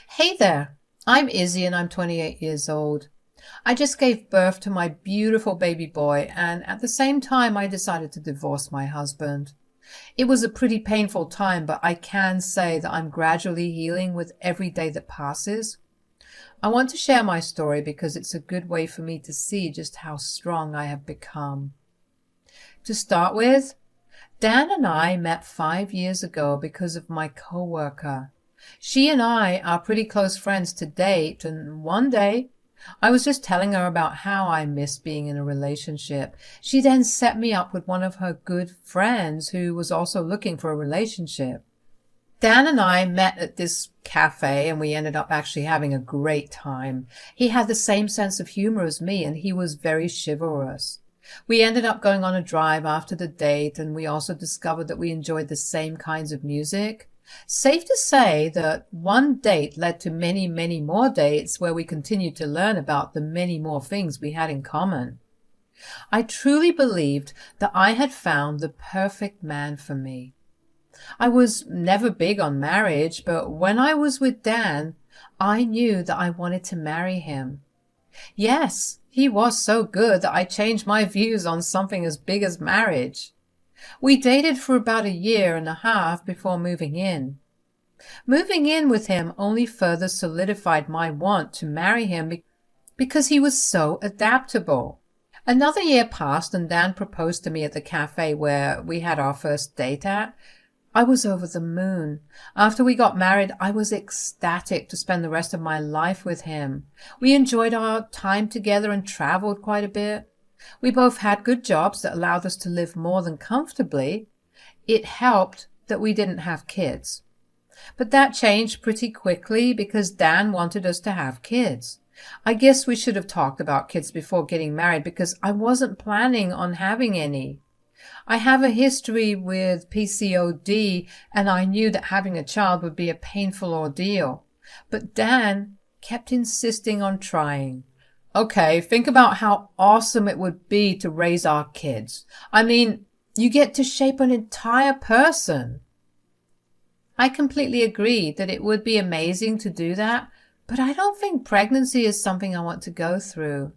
Hey there, I'm Izzy and I'm 28 years old. I just gave birth to my beautiful baby boy, and at the same time I decided to divorce my husband. It was a pretty painful time, but I can say that I'm gradually healing with every day that passes. I want to share my story because it's a good way for me to see just how strong I have become. To start with, Dan and I met 5 years ago because of my coworker. She and I are pretty close friends to date, and one day I was just telling her about how I missed being in a relationship. She then set me up with one of her good friends who was also looking for a relationship. Dan and I met at this cafe and we ended up actually having a great time. He had the same sense of humor as me and he was very chivalrous. We ended up going on a drive after the date and we also discovered that we enjoyed the same kinds of music. Safe to say that one date led to many, many more dates where we continued to learn about the many more things we had in common. I truly believed that I had found the perfect man for me. I was never big on marriage, but when I was with Dan, I knew that I wanted to marry him. Yes, he was so good that I changed my views on something as big as marriage. We dated for about a year and a half before moving in. Moving in with him only further solidified my want to marry him because he was so adaptable. Another year passed and Dan proposed to me at the cafe where we had our first date at. I was over the moon. After we got married, I was ecstatic to spend the rest of my life with him. We enjoyed our time together and traveled quite a bit. We both had good jobs that allowed us to live more than comfortably. It helped that we didn't have kids. But that changed pretty quickly because Dan wanted us to have kids. I guess we should have talked about kids before getting married because I wasn't planning on having any. I have a history with PCOD and I knew that having a child would be a painful ordeal. But Dan kept insisting on trying. Okay, think about how awesome it would be to raise our kids. I mean, you get to shape an entire person. I completely agree that it would be amazing to do that, but I don't think pregnancy is something I want to go through.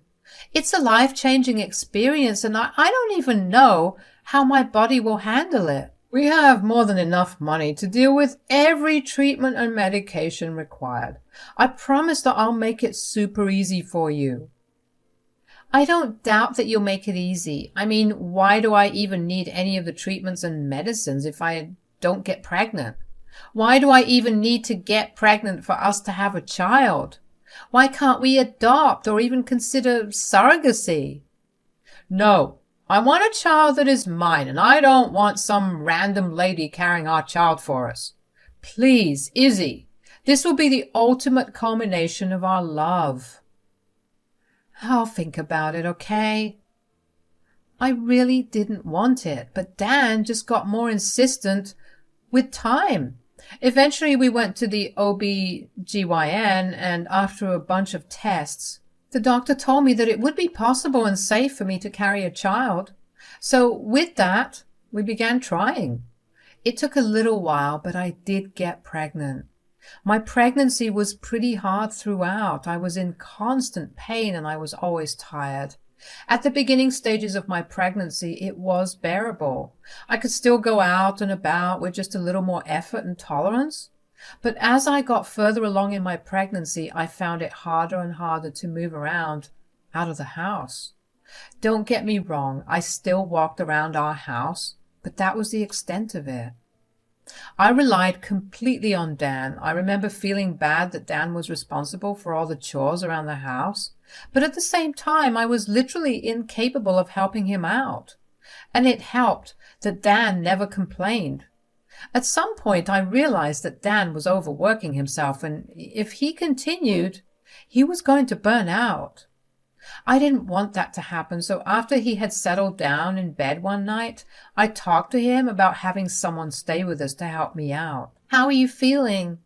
It's a life-changing experience and I don't even know how my body will handle it. We have more than enough money to deal with every treatment and medication required. I promise that I'll make it super easy for you. I don't doubt that you'll make it easy. I mean, why do I even need any of the treatments and medicines if I don't get pregnant? Why do I even need to get pregnant for us to have a child? Why can't we adopt or even consider surrogacy? No, I want a child that is mine, and I don't want some random lady carrying our child for us. Please, Izzy, this will be the ultimate culmination of our love. I'll think about it, okay? I really didn't want it, but Dan just got more insistent with time. Eventually we went to the OB/GYN and after a bunch of tests, the doctor told me that it would be possible and safe for me to carry a child. So with that, we began trying. It took a little while, but I did get pregnant. My pregnancy was pretty hard throughout. I was in constant pain and I was always tired. At the beginning stages of my pregnancy, it was bearable. I could still go out and about with just a little more effort and tolerance. But as I got further along in my pregnancy, I found it harder and harder to move around out of the house. Don't get me wrong, I still walked around our house, but that was the extent of it. I relied completely on Dan. I remember feeling bad that Dan was responsible for all the chores around the house, but at the same time I was literally incapable of helping him out. And it helped that Dan never complained. At some point I realized that Dan was overworking himself, and if he continued, he was going to burn out. I didn't want that to happen, so after he had settled down in bed one night, I talked to him about having someone stay with us to help me out. How are you feeling?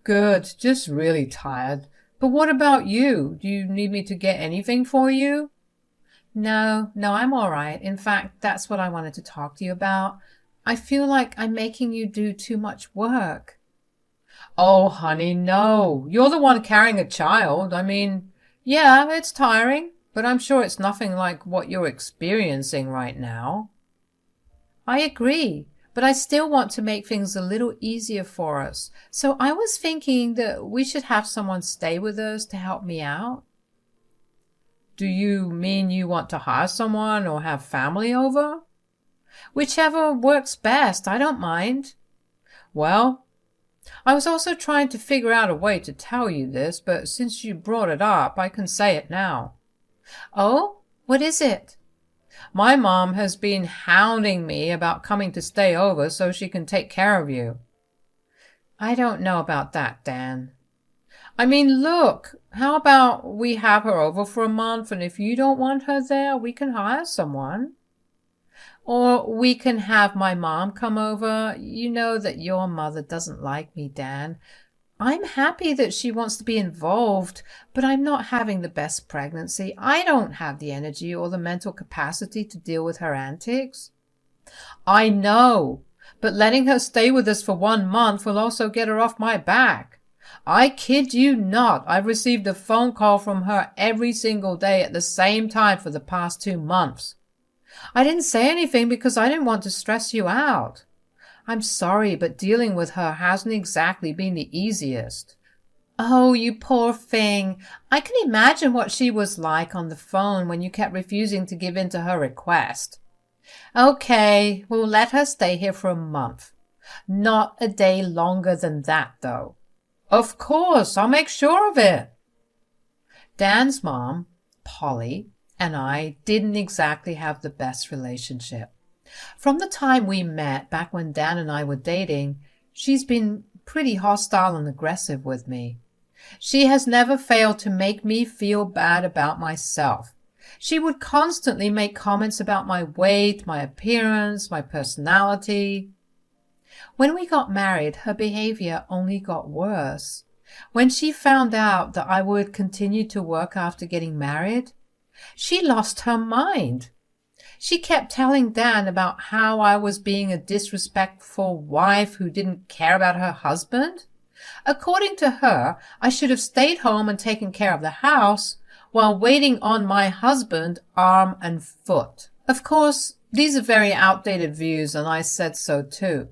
Good, just really tired. But what about you? Do you need me to get anything for you? No, I'm all right. In fact, that's what I wanted to talk to you about. I feel like I'm making you do too much work. Oh, honey, no. You're the one carrying a child. I mean, yeah, it's tiring, but I'm sure it's nothing like what you're experiencing right now. I agree, but I still want to make things a little easier for us. So I was thinking that we should have someone stay with us to help me out. Do you mean you want to hire someone or have family over? Whichever works best, I don't mind. Well, I was also trying to figure out a way to tell you this, but since you brought it up, I can say it now. Oh, what is it? My mom has been hounding me about coming to stay over so she can take care of you. I don't know about that, Dan. I mean, look, how about we have her over for a month, and if you don't want her there, we can hire someone. Or we can have my mom come over. You know that your mother doesn't like me, Dan. I'm happy that she wants to be involved, but I'm not having the best pregnancy. I don't have the energy or the mental capacity to deal with her antics. I know, but letting her stay with us for 1 month will also get her off my back. I kid you not, I've received a phone call from her every single day at the same time for the past 2 months. I didn't say anything because I didn't want to stress you out. I'm sorry, but dealing with her hasn't exactly been the easiest. Oh, you poor thing. I can imagine what she was like on the phone when you kept refusing to give in to her request. Okay, we'll let her stay here for a month. Not a day longer than that, though. Of course, I'll make sure of it. Dan's mom, Polly, and I didn't exactly have the best relationship. From the time we met, back when Dan and I were dating, she's been pretty hostile and aggressive with me. She has never failed to make me feel bad about myself. She would constantly make comments about my weight, my appearance, my personality. When we got married, her behavior only got worse. When she found out that I would continue to work after getting married, she lost her mind. She kept telling Dan about how I was being a disrespectful wife who didn't care about her husband. According to her, I should have stayed home and taken care of the house while waiting on my husband arm and foot. Of course, these are very outdated views, and I said so too.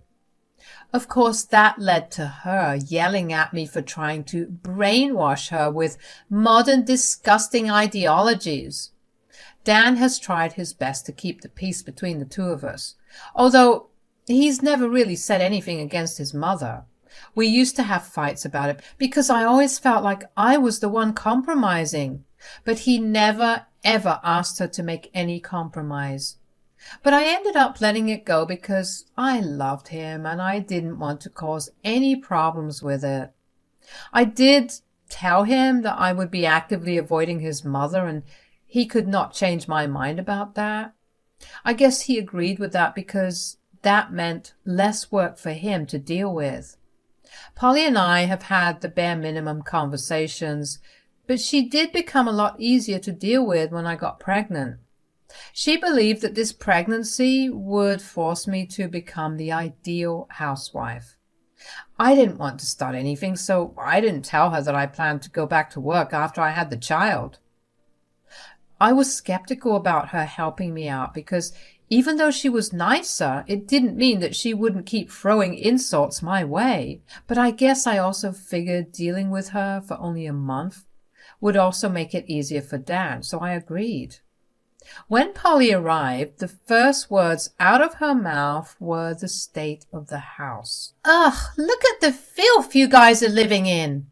Of course, that led to her yelling at me for trying to brainwash her with modern, disgusting ideologies. Dan has tried his best to keep the peace between the two of us, although he's never really said anything against his mother. We used to have fights about it because I always felt like I was the one compromising, but he never, ever asked her to make any compromise. But I ended up letting it go because I loved him and I didn't want to cause any problems with it. I did tell him that I would be actively avoiding his mother, and he could not change my mind about that. I guess he agreed with that because that meant less work for him to deal with. Polly and I have had the bare minimum conversations, but she did become a lot easier to deal with when I got pregnant. She believed that this pregnancy would force me to become the ideal housewife. I didn't want to start anything, so I didn't tell her that I planned to go back to work after I had the child. I was skeptical about her helping me out because even though she was nicer, it didn't mean that she wouldn't keep throwing insults my way. But I guess I also figured dealing with her for only a month would also make it easier for Dan, so I agreed. When Polly arrived, the first words out of her mouth were the state of the house. Ugh, look at the filth you guys are living in.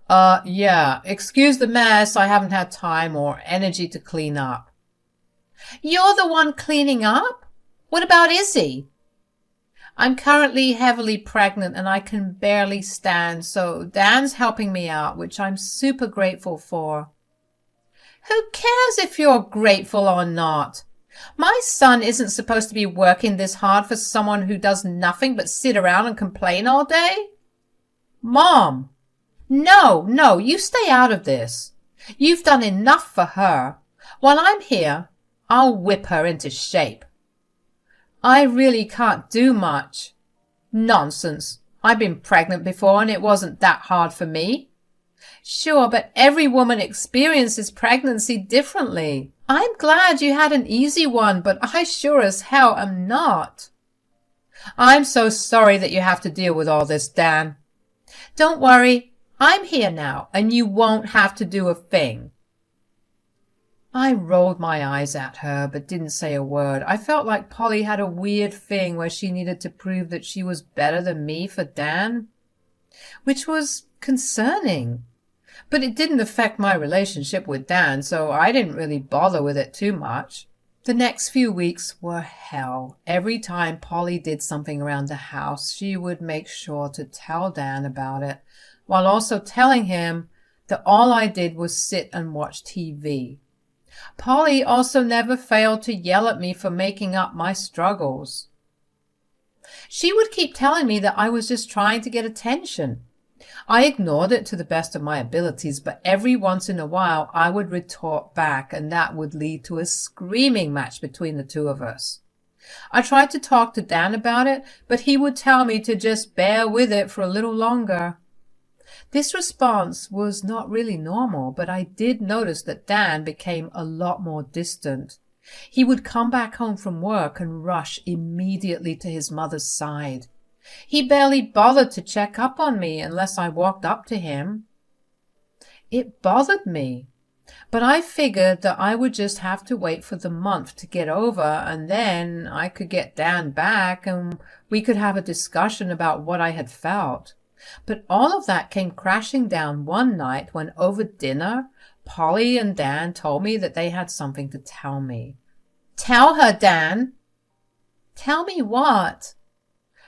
Yeah, excuse the mess. I haven't had time or energy to clean up. You're the one cleaning up? What about Izzy? I'm currently heavily pregnant and I can barely stand, so Dan's helping me out, which I'm super grateful for. Who cares if you're grateful or not? My son isn't supposed to be working this hard for someone who does nothing but sit around and complain all day. Mom! No, you stay out of this. You've done enough for her. While I'm here, I'll whip her into shape. I really can't do much. Nonsense. I've been pregnant before and it wasn't that hard for me. Sure, but every woman experiences pregnancy differently. I'm glad you had an easy one, but I sure as hell am not. I'm so sorry that you have to deal with all this, Dan. Don't worry, I'm here now, and you won't have to do a thing. I rolled my eyes at her, but didn't say a word. I felt like Polly had a weird thing where she needed to prove that she was better than me for Dan, which was concerning. But it didn't affect my relationship with Dan, so I didn't really bother with it too much. The next few weeks were hell. Every time Polly did something around the house, she would make sure to tell Dan about it, while also telling him that all I did was sit and watch TV. Polly also never failed to yell at me for making up my struggles. She would keep telling me that I was just trying to get attention. I ignored it to the best of my abilities, but every once in a while I would retort back, and that would lead to a screaming match between the two of us. I tried to talk to Dan about it, but he would tell me to just bear with it for a little longer. This response was not really normal, but I did notice that Dan became a lot more distant. He would come back home from work and rush immediately to his mother's side. He barely bothered to check up on me unless I walked up to him. It bothered me, but I figured that I would just have to wait for the month to get over, and then I could get Dan back and we could have a discussion about what I had felt. But all of that came crashing down one night when over dinner, Polly and Dan told me that they had something to tell me. Tell her, Dan. Tell me what?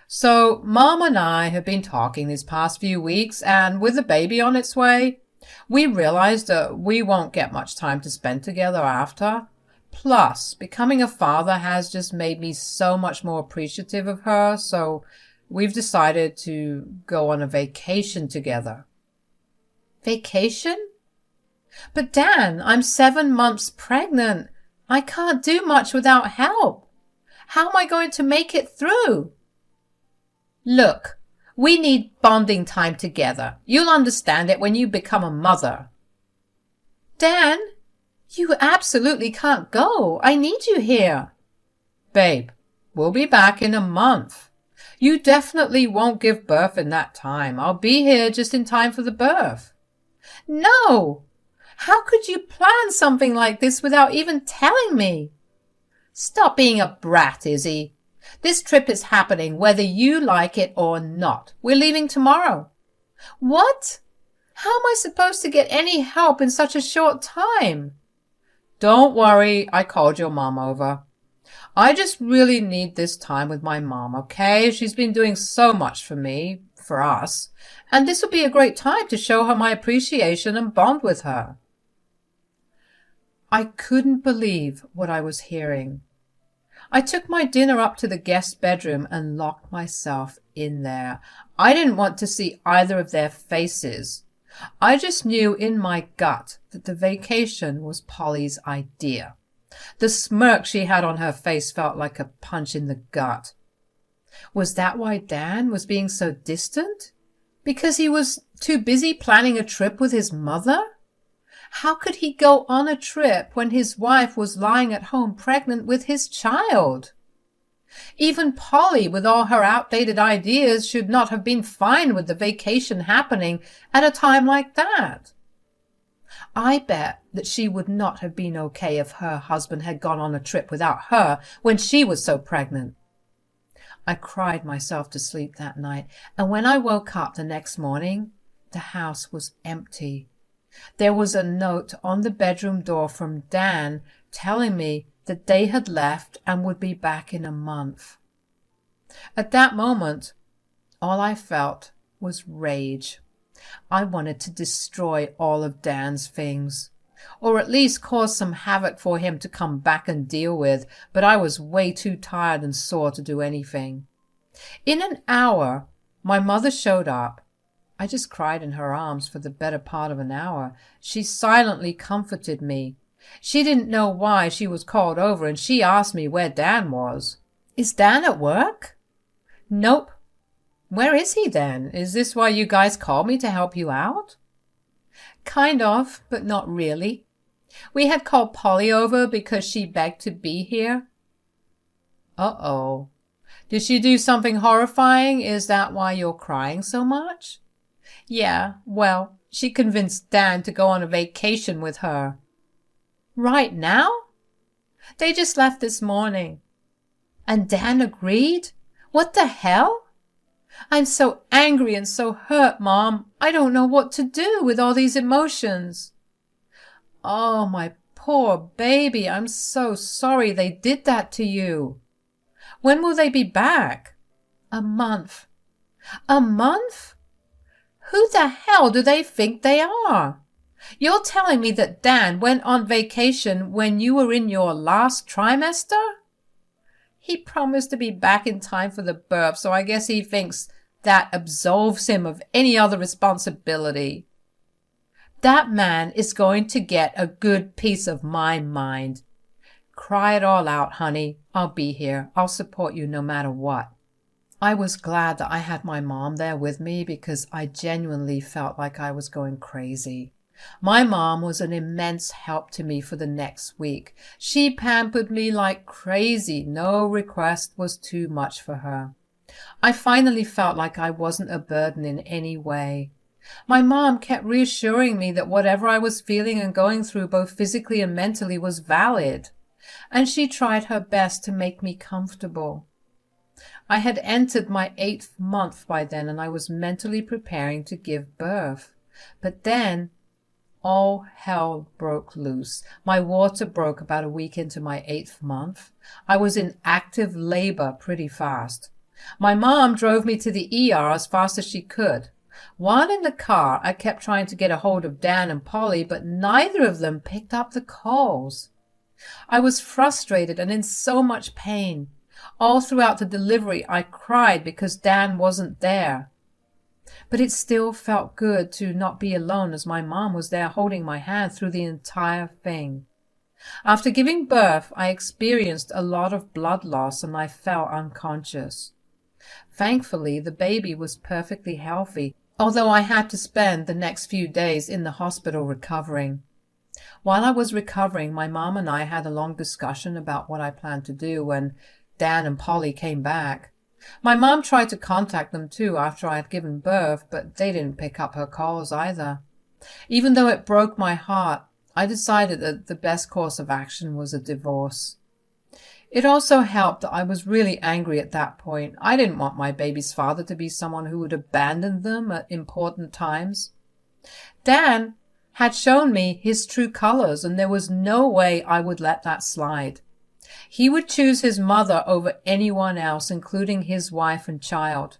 So, Mom and I have been talking these past few weeks, and with the baby on its way, we realized that we won't get much time to spend together after. Plus, becoming a father has just made me so much more appreciative of her, so we've decided to go on a vacation together. Vacation? But Dan, I'm 7 months pregnant. I can't do much without help. How am I going to make it through? Look, we need bonding time together. You'll understand it when you become a mother. Dan, you absolutely can't go. I need you here. Babe, we'll be back in a month. You definitely won't give birth in that time. I'll be here just in time for the birth. No! How could you plan something like this without even telling me? Stop being a brat, Izzy. This trip is happening whether you like it or not. We're leaving tomorrow. What? How am I supposed to get any help in such a short time? Don't worry, I called your mom over. I just really need this time with my mom, okay? She's been doing so much for me, for us, and this will be a great time to show her my appreciation and bond with her. I couldn't believe what I was hearing. I took my dinner up to the guest bedroom and locked myself in there. I didn't want to see either of their faces. I just knew in my gut that the vacation was Polly's idea. The smirk she had on her face felt like a punch in the gut. Was that why Dan was being so distant? Because he was too busy planning a trip with his mother? How could he go on a trip when his wife was lying at home pregnant with his child? Even Polly, with all her outdated ideas, should not have been fine with the vacation happening at a time like that. I bet that she would not have been okay if her husband had gone on a trip without her when she was so pregnant. I cried myself to sleep that night, and when I woke up the next morning, the house was empty. There was a note on the bedroom door from Dan telling me that they had left and would be back in a month. At that moment, all I felt was rage. I wanted to destroy all of Dan's things, or at least cause some havoc for him to come back and deal with, but I was way too tired and sore to do anything. In an hour, my mother showed up. I just cried in her arms for the better part of an hour. She silently comforted me. She didn't know why she was called over, and she asked me where Dan was. Is Dan at work? Nope. Where is he then? Is this why you guys called me to help you out? Kind of, but not really. We had called Polly over because she begged to be here. Uh-oh. Did she do something horrifying? Is that why you're crying so much? Yeah, well, she convinced Dan to go on a vacation with her. Right now? They just left this morning. And Dan agreed? What the hell? I'm so angry and so hurt, Mom. I don't know what to do with all these emotions. Oh, my poor baby. I'm so sorry they did that to you. When will they be back? A month. A month? Who the hell do they think they are? You're telling me that Dan went on vacation when you were in your last trimester? He promised to be back in time for the birth, so I guess he thinks that absolves him of any other responsibility. That man is going to get a good piece of my mind. Cry it all out, honey. I'll be here. I'll support you no matter what. I was glad that I had my mom there with me because I genuinely felt like I was going crazy. My mom was an immense help to me for the next week. She pampered me like crazy. No request was too much for her. I finally felt like I wasn't a burden in any way. My mom kept reassuring me that whatever I was feeling and going through, both physically and mentally, was valid, and she tried her best to make me comfortable. I had entered my 8th month by then, and I was mentally preparing to give birth. But then all hell broke loose. My water broke about a week into my 8th month. I was in active labor pretty fast. My mom drove me to the ER as fast as she could. While in the car, I kept trying to get a hold of Dan and Polly, but neither of them picked up the calls. I was frustrated and in so much pain. All throughout the delivery, I cried because Dan wasn't there. But it still felt good to not be alone, as my mom was there holding my hand through the entire thing. After giving birth, I experienced a lot of blood loss and I fell unconscious. Thankfully, the baby was perfectly healthy, although I had to spend the next few days in the hospital recovering. While I was recovering, my mom and I had a long discussion about what I planned to do when Dan and Polly came back. My mom tried to contact them too after I had given birth, but they didn't pick up her calls either. Even though it broke my heart, I decided that the best course of action was a divorce. It also helped that I was really angry at that point. I didn't want my baby's father to be someone who would abandon them at important times. Dan had shown me his true colors, and there was no way I would let that slide. He would choose his mother over anyone else, including his wife and child.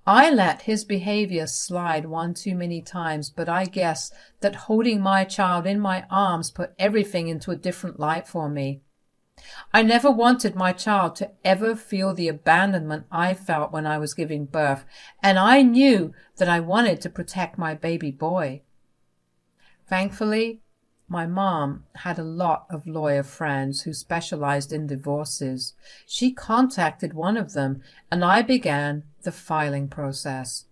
I let his behavior slide one too many times, but I guess that holding my child in my arms put everything into a different light for me. I never wanted my child to ever feel the abandonment I felt when I was giving birth, and I knew that I wanted to protect my baby boy. Thankfully, my mom had a lot of lawyer friends who specialized in divorces. She contacted one of them, and I began the filing process.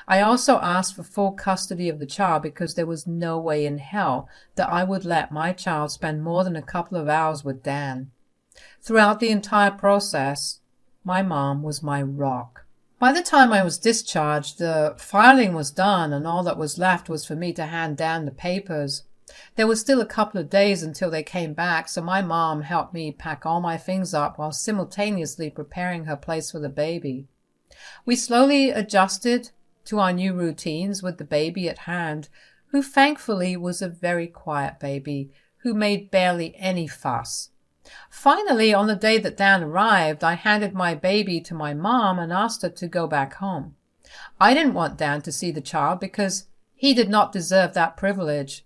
I also asked for full custody of the child because there was no way in hell that I would let my child spend more than a couple of hours with Dan. Throughout the entire process, my mom was my rock. By the time I was discharged, the filing was done, and all that was left was for me to hand Dan the papers. There was still a couple of days until they came back, so my mom helped me pack all my things up while simultaneously preparing her place for the baby. We slowly adjusted to our new routines with the baby at hand, who thankfully was a very quiet baby who made barely any fuss. Finally, on the day that Dan arrived, I handed my baby to my mom and asked her to go back home. I didn't want Dan to see the child because he did not deserve that privilege.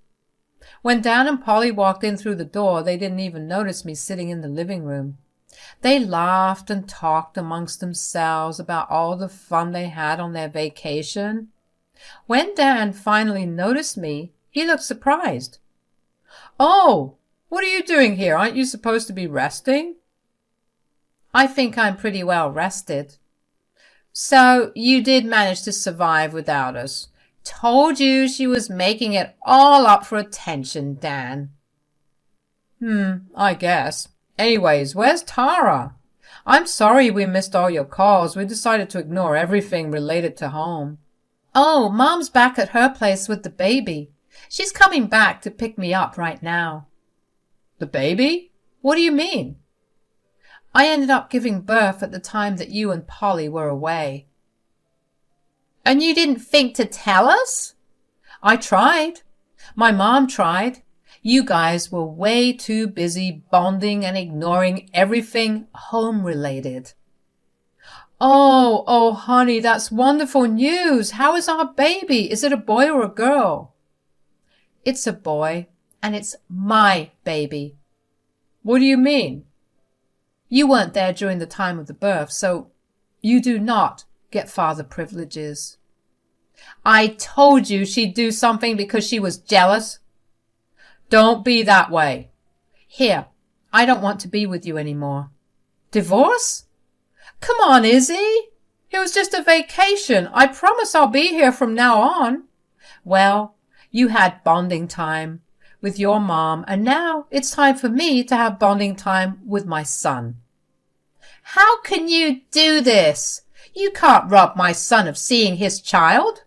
When Dan and Polly walked in through the door, they didn't even notice me sitting in the living room. They laughed and talked amongst themselves about all the fun they had on their vacation. When Dan finally noticed me, he looked surprised. "Oh, what are you doing here? Aren't you supposed to be resting?" "I think I'm pretty well rested." So you did manage to survive without us. Told you she was making it all up for attention, Dan. I guess. Anyways, where's Tara? I'm sorry we missed all your calls. We decided to ignore everything related to home. Oh, Mom's back at her place with the baby. She's coming back to pick me up right now. The baby? What do you mean? I ended up giving birth at the time that you and Polly were away. And you didn't think to tell us? I tried. My mom tried. You guys were way too busy bonding and ignoring everything home-related. Oh, honey, that's wonderful news. How is our baby? Is it a boy or a girl? It's a boy, and it's my baby. What do you mean? You weren't there during the time of the birth, so you do not get father privileges. I told you she'd do something because she was jealous. Don't be that way. Here, I don't want to be with you anymore. Divorce? Come on, Izzy. It was just a vacation. I promise I'll be here from now on. Well, you had bonding time with your mom, and now it's time for me to have bonding time with my son. How can you do this? You can't rob my son of seeing his child.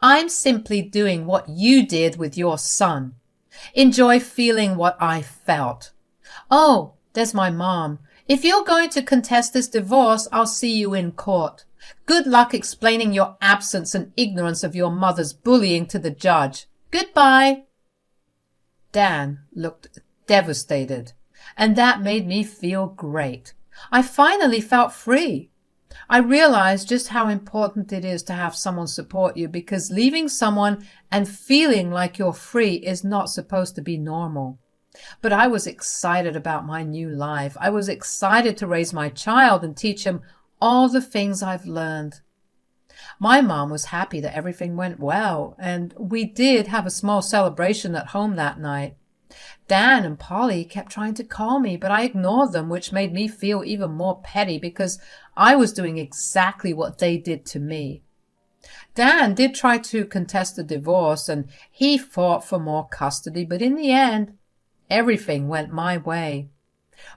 I'm simply doing what you did with your son. Enjoy feeling what I felt. Oh, there's my mom. If you're going to contest this divorce, I'll see you in court. Good luck explaining your absence and ignorance of your mother's bullying to the judge. Goodbye. Dan looked devastated, and that made me feel great. I finally felt free. I realized just how important it is to have someone support you, because leaving someone and feeling like you're free is not supposed to be normal. But I was excited about my new life. I was excited to raise my child and teach him all the things I've learned. My mom was happy that everything went well, and we did have a small celebration at home that night. Dan and Polly kept trying to call me, but I ignored them, which made me feel even more petty because I was doing exactly what they did to me. Dan did try to contest the divorce, and he fought for more custody, but in the end, everything went my way.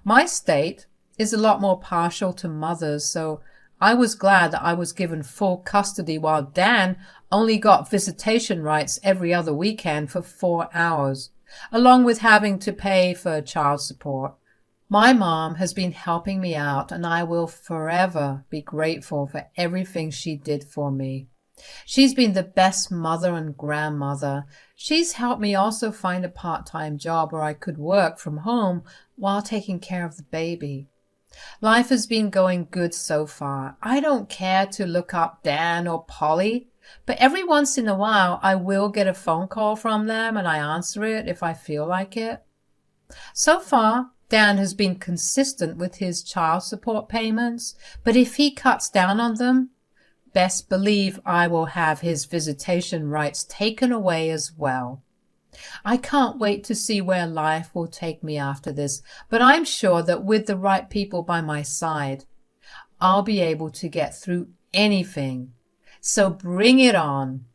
My state is a lot more partial to mothers, so I was glad that I was given full custody while Dan only got visitation rights every other weekend for 4 hours, along with having to pay for child support. My mom has been helping me out, and I will forever be grateful for everything she did for me. She's been the best mother and grandmother. She's helped me also find a part-time job where I could work from home while taking care of the baby. Life has been going good so far. I don't care to look up Dan or Polly, but every once in a while I will get a phone call from them, and I answer it if I feel like it. So far, Dan has been consistent with his child support payments, but if he cuts down on them, best believe I will have his visitation rights taken away as well. I can't wait to see where life will take me after this, but I'm sure that with the right people by my side, I'll be able to get through anything. So bring it on.